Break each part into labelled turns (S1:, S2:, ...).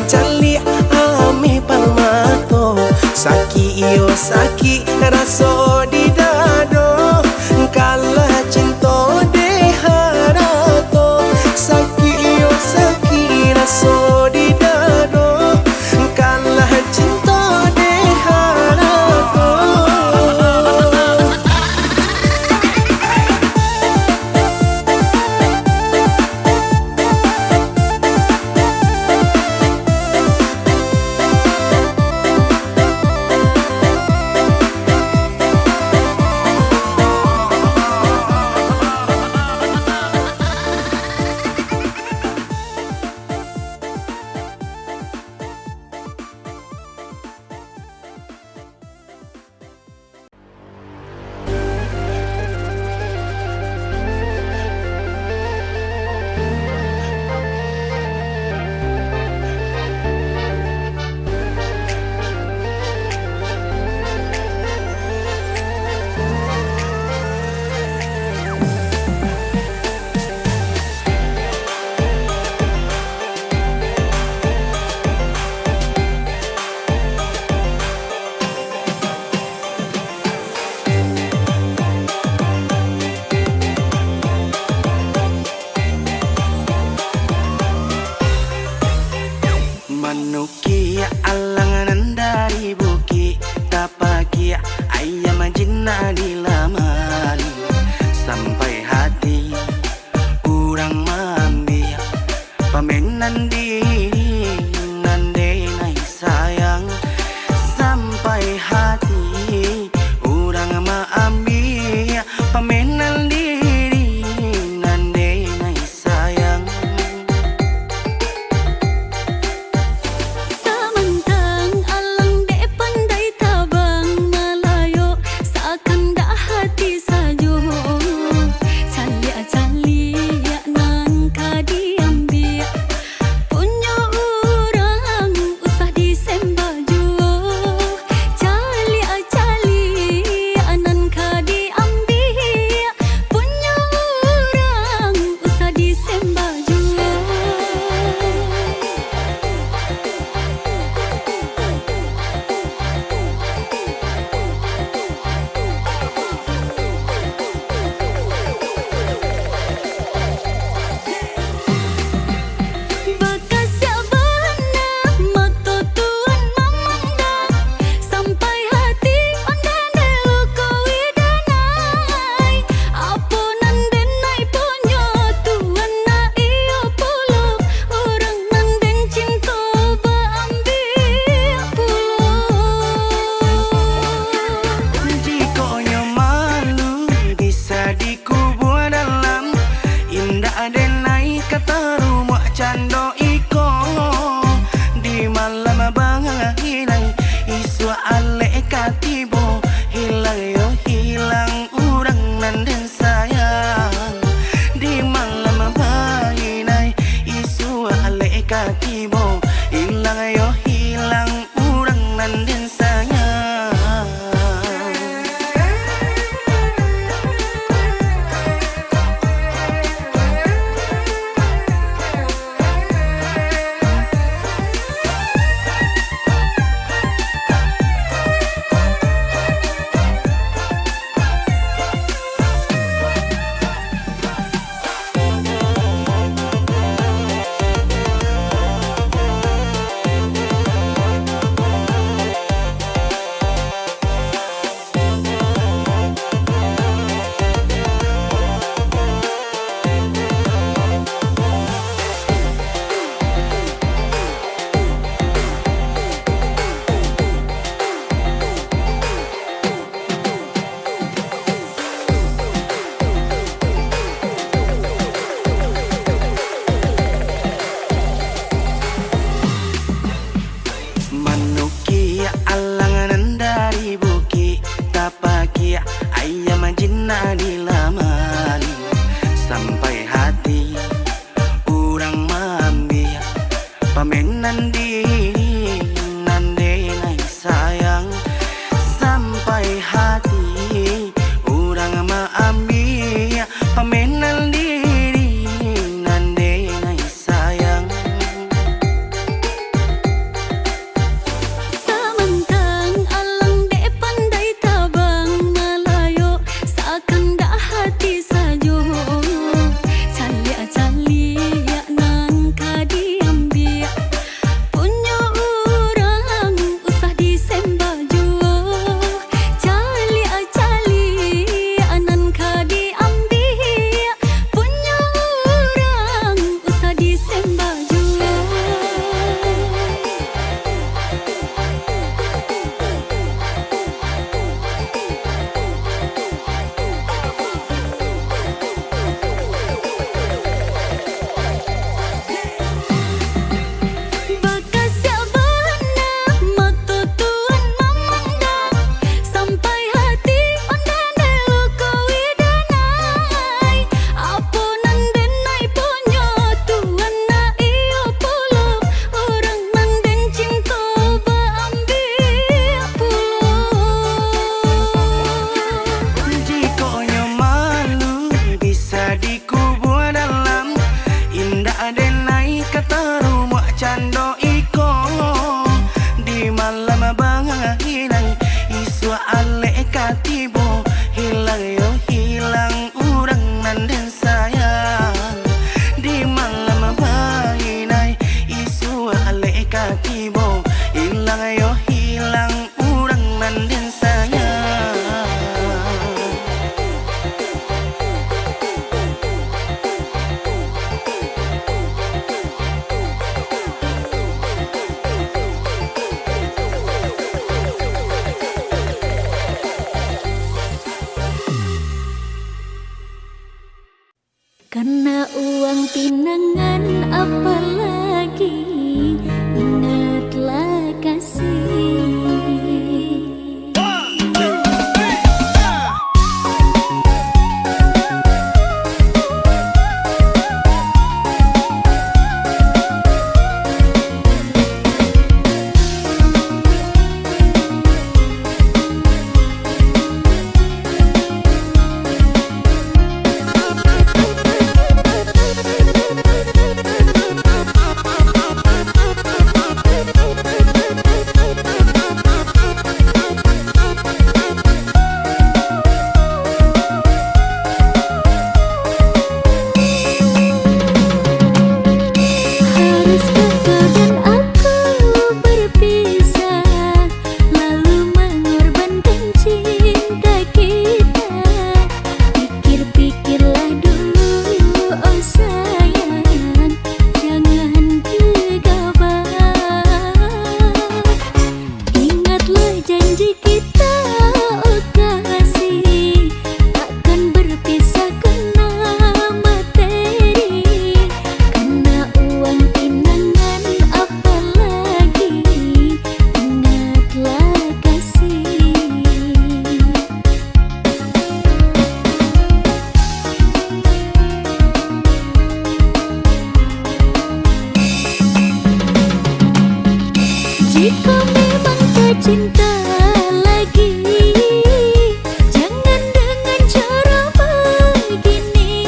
S1: cali ami palmato saki iyo saki raso di dado kalah cinta de harato saki iyo saki raso di dado kalah cinta de harato. Manukia alangan dari buki tapaki ayam jinna dilamari sampai hati kurang mambil pamenan diri nande nai sayang sampai hati kurang mambil pamenan diri nande nai sayang.
S2: Jika memang tak cinta lagi, jangan dengan cara begini,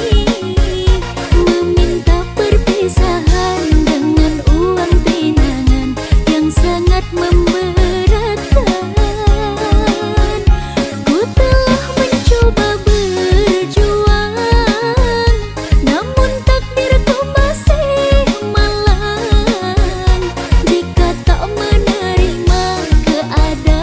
S2: meminta perpisahan dengan uang pinangan yang sangat memberatkan. Ku telah mencoba berjuang, namun takdirku masih malang. Jika tak menerima keadaan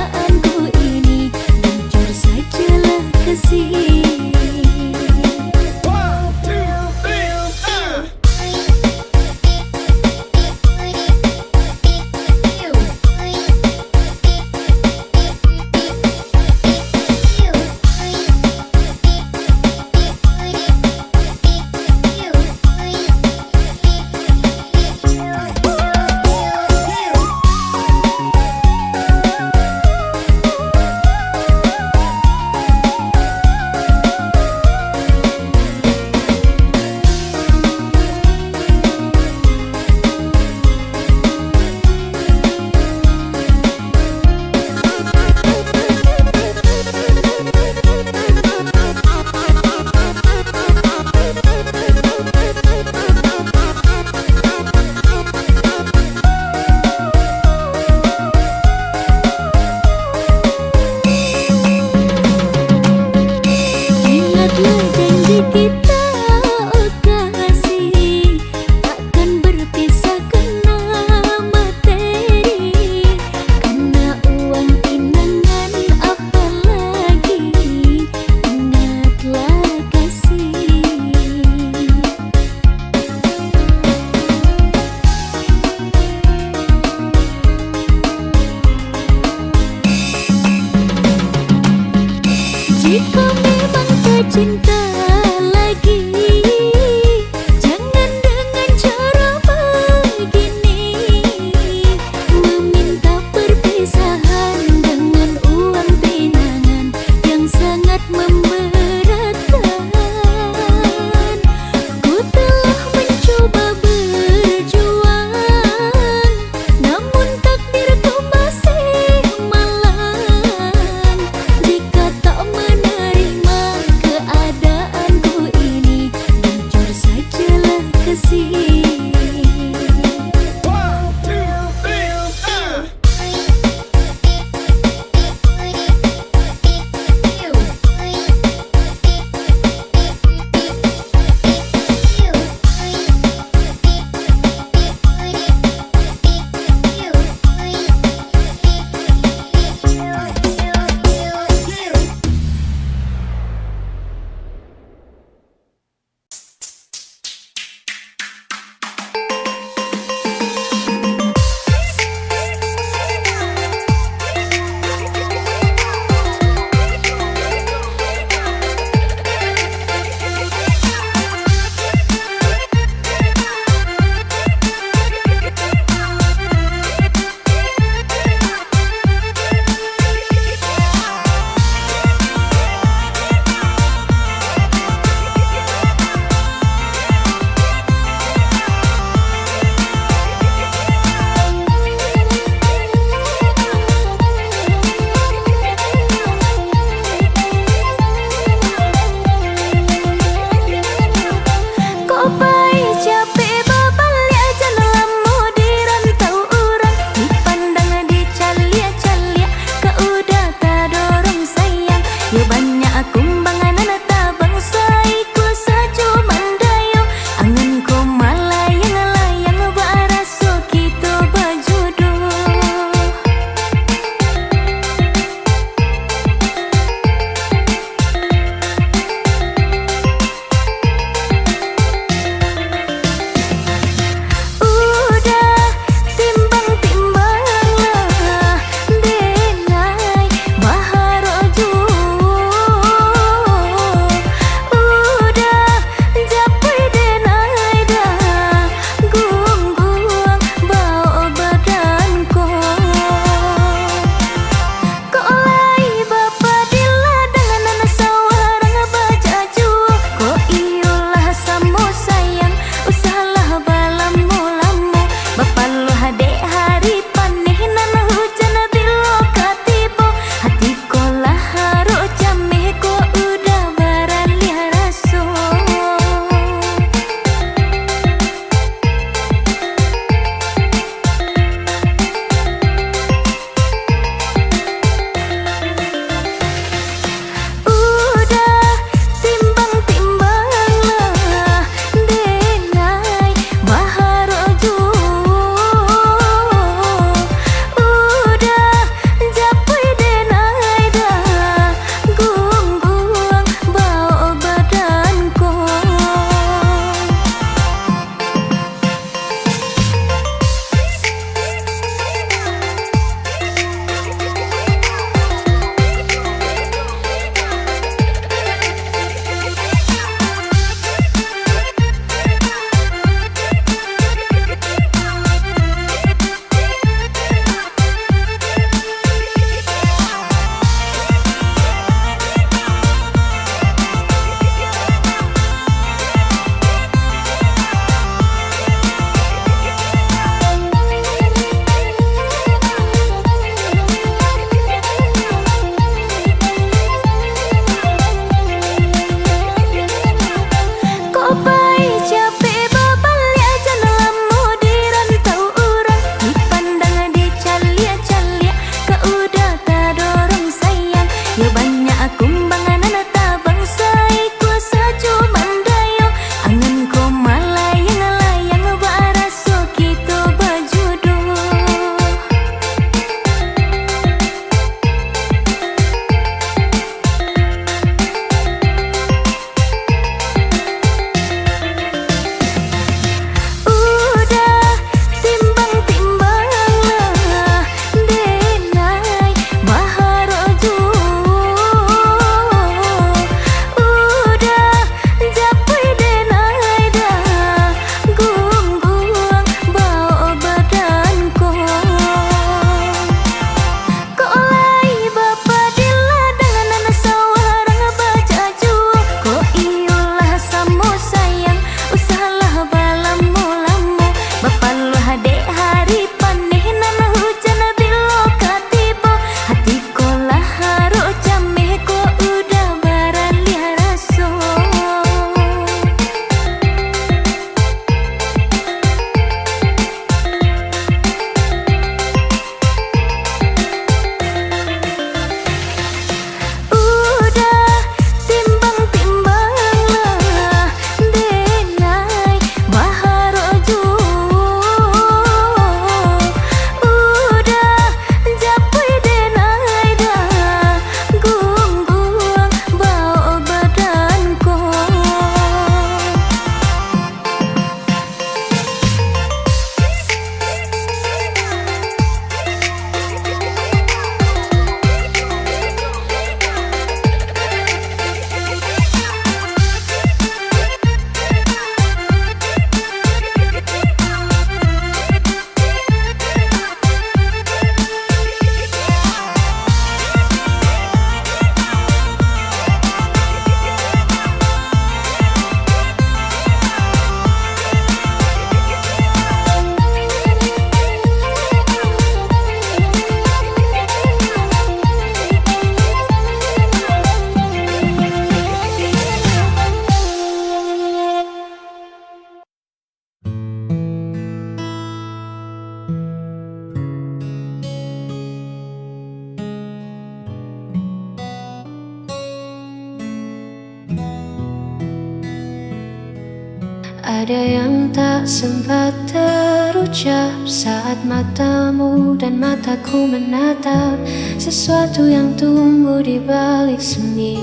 S2: ada yang tak sempat terucap saat matamu dan mataku menatap sesuatu yang tumbuh di balik seni,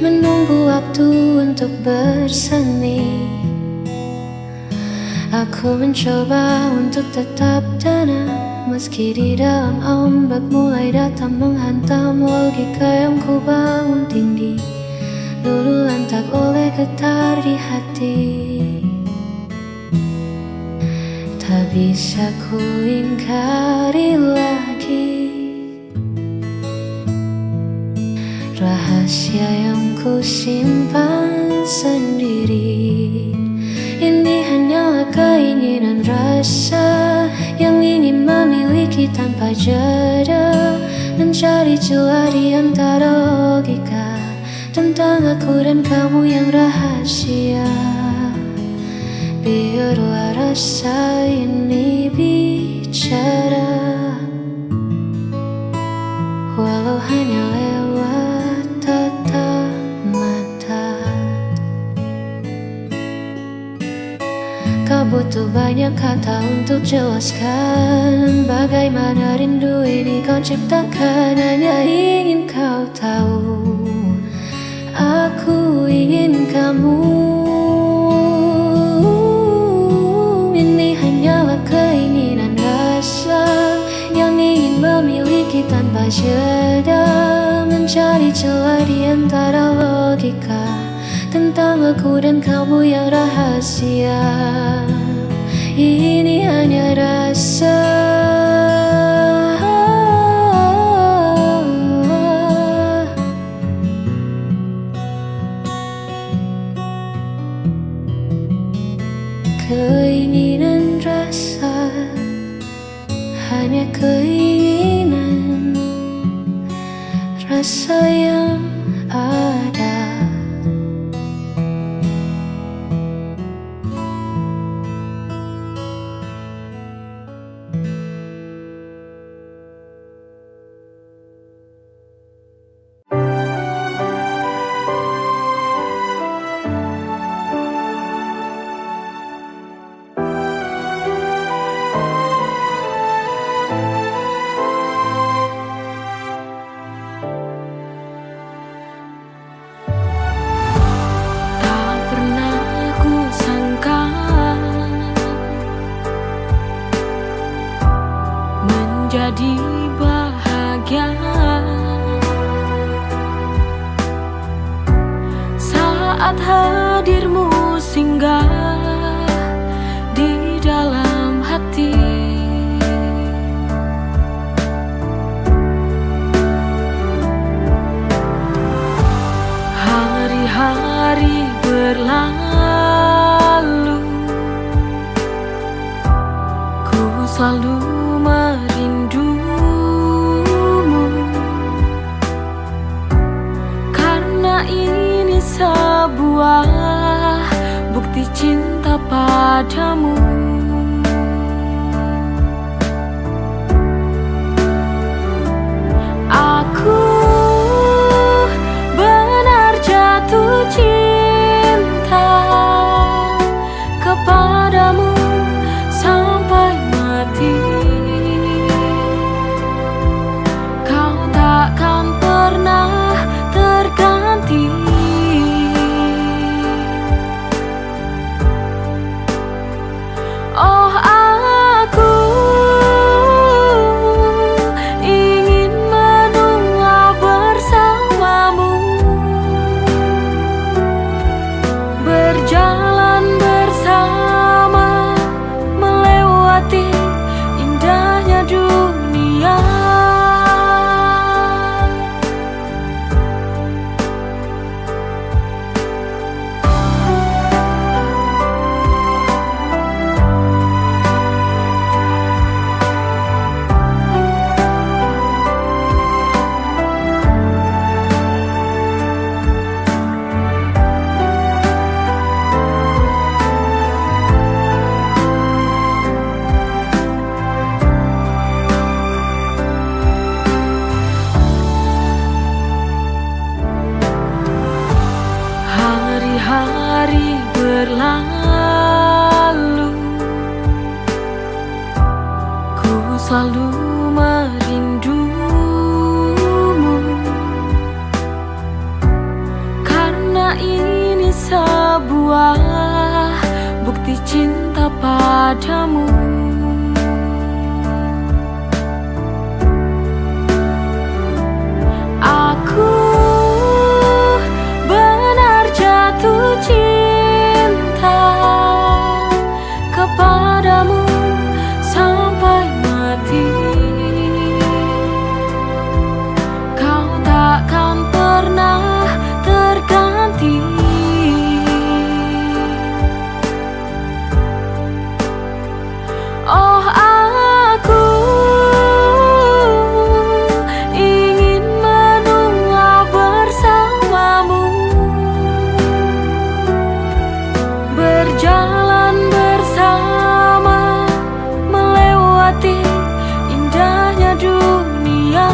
S2: menunggu waktu untuk bersemi. Aku mencoba untuk tetap tenang, meski di dalam ombak mulai datang menghantam. Logika yang ku bangun tinggi dulu lantak oleh getar di hati. Tak bisa ku ingkari lagi rahasia yang ku simpan sendiri. Ini hanyalah keinginan rasa yang ingin memiliki tanpa jeda, mencari celah di antara logika tentang aku dan kamu yang rahasia. Biarlah rasa ini bicara, walau hanya lewat tatap mata. Kau butuh banyak kata untuk jelaskan bagaimana rindu ini kau ciptakan. Hanya ingin kau tahu, aku ingin kamu. Ini hanyalah keinginan rasa yang ingin memiliki tanpa jeda, mencari celah di antara logika tentang aku dan kamu yang rahasia. Ini hanya rasa, keinginan rasa, hanya keinginan rasa yang ada.
S3: Jadi bahagia saat hadirmu singgah di dalam hati. Hari-hari berlalu, ku selalu merindumu, karena ini sebuah bukti cinta padamu. Aku benar jatuh cinta kepadamu sampai mati. Kau takkan pernah terganti. selalu merindumu, karena ini sebuah bukti cinta padamu. Aku benar jatuh cinta kepadamu sampai mati. Kau takkan pernah terganti. Oh, aku ingin menua bersamamu, berjalan bersama, melewati indahnya dunia.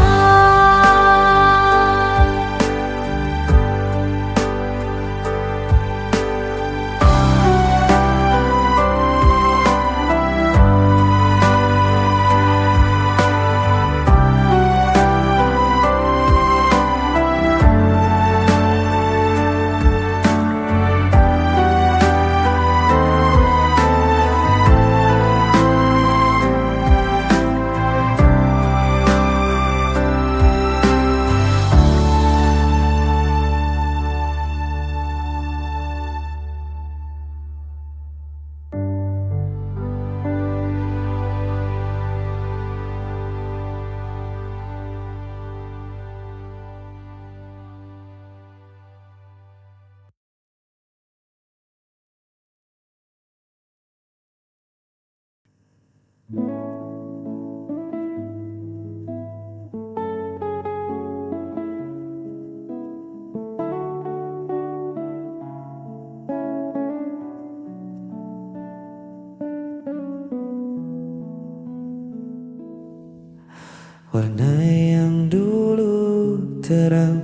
S4: Warna yang dulu terang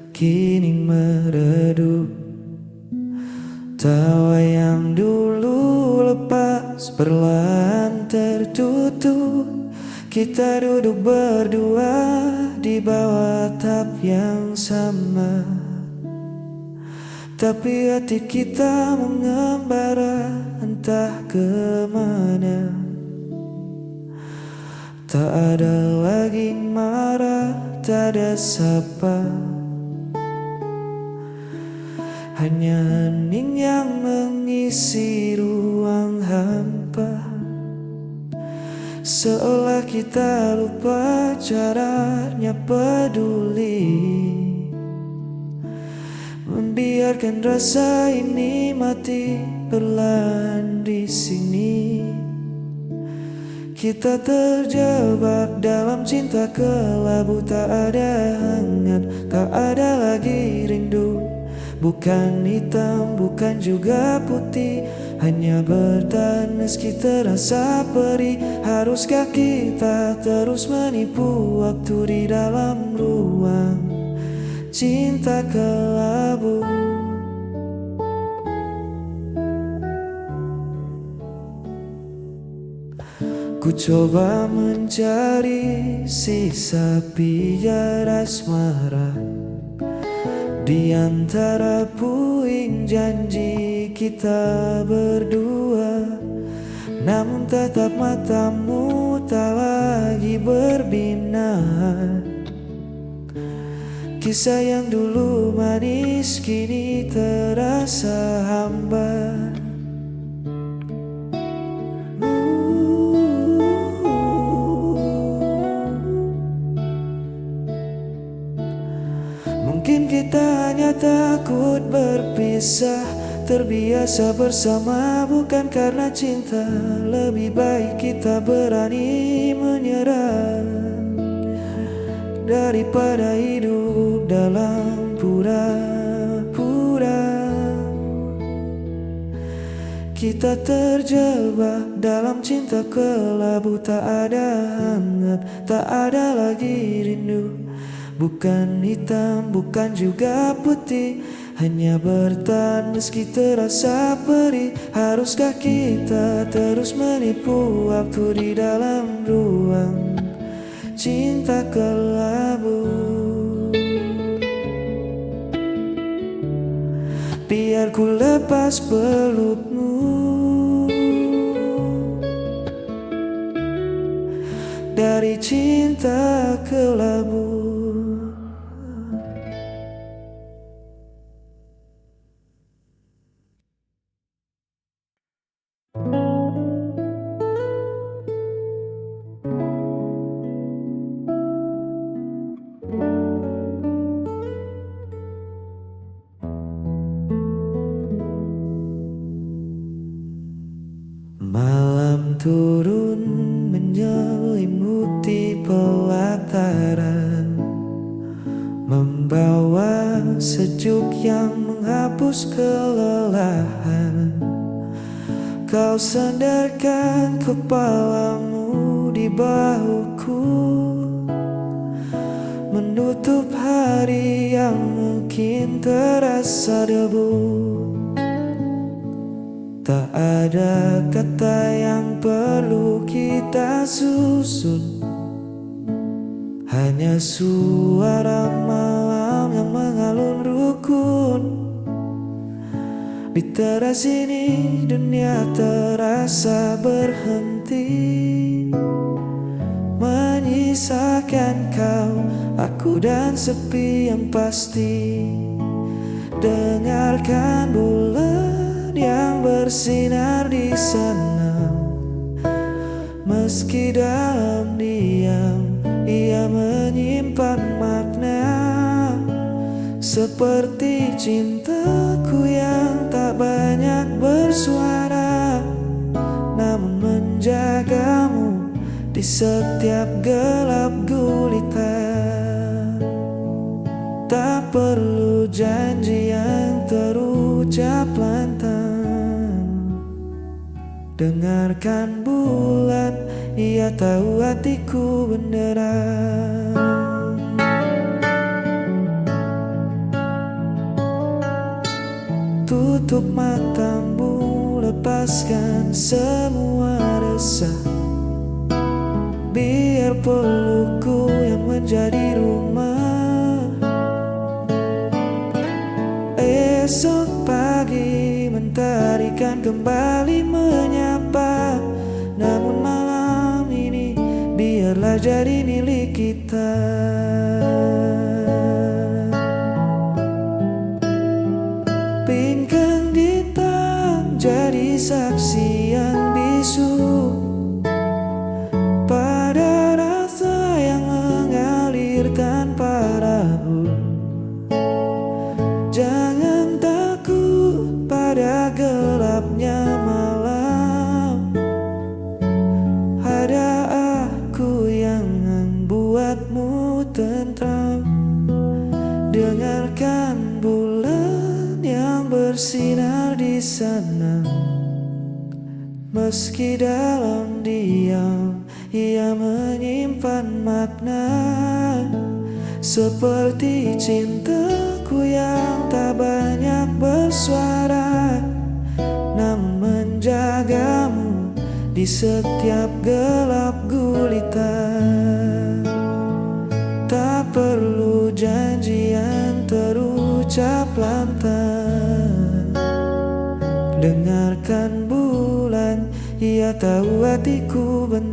S4: kini meredup, tawa yang dulu lepas perlahan tertutup. Kita duduk berdua di bawah atap yang sama, tapi hati kita mengembara entah kemana. Tak ada lagi marah, tak ada sapa, hanya hening yang mengisi ruang hampa. Seolah kita lupa caranya peduli, membiarkan rasa ini mati perlahan di sini. Kita terjebak dalam cinta kelabu, tak ada hangat, tak ada lagi rindu. Bukan hitam, bukan juga putih, hanya bertahan meski terasa perih. Haruskah kita terus menipu waktu di dalam ruang cinta kelabu? Ku coba mencari sisa pijar asmara di antara puing janji kita berdua, namun tetap matamu tak lagi berbinar. Kisah yang dulu manis kini terasa hambar. Mungkin kita hanya takut berpisah, terbiasa bersama bukan karena cinta. Lebih baik kita berani menyerah daripada hidup dalam pura-pura. Kita terjebak dalam cinta kelabu, tak ada hangat, tak ada lagi rindu. Bukan hitam, bukan juga putih, hanya bertahan meski terasa perih. Haruskah kita terus menipu waktu di dalam ruang cinta kelabu. Biar ku lepas pelukmu dari cinta kelabu. Malam turun menyelimuti pelataran, membawa sejuk yang menghapus kelelahan. Kau sandarkan kepalamu di bahuku, menutup hari yang mungkin terasa debu. Tak ada kata yang perlu kita susun, hanya suara malam yang mengalun rukun. Di teras ini dunia terasa berhenti, menyisakan kau, aku dan sepi yang pasti. Dengarkan bulan yang bersinar di sana, meski dalam diam ia menyimpan makna. Seperti cintaku yang tak banyak bersuara, namun menjagamu di setiap gelap gulita. Tak perlu janji yang terucap lantang. Dengarkan bulan, ia tahu hatiku beneran. Tutup matamu, lepaskan semua resah. Biar pelukku yang menjadi rumah. Esok pagi mentari kan kembali menyapa, namun malam ini biarlah jadi milik kita. Pinggang hitam jadi saksi yang bisu pada rasa yang mengalir tanpa ragu. Jangan takut pada gelapnya malam, ada aku yang membuatmu tentram. Dengarkan bulan yang bersinar di sana, meski dalam diam ia menyimpan makna. Seperti cintaku yang tak banyak bersuara, namun menjagamu di setiap gelap gulita. Tak perlu janji yang terucap lantang. Dengarkan bulan, ia tahu hatiku benar.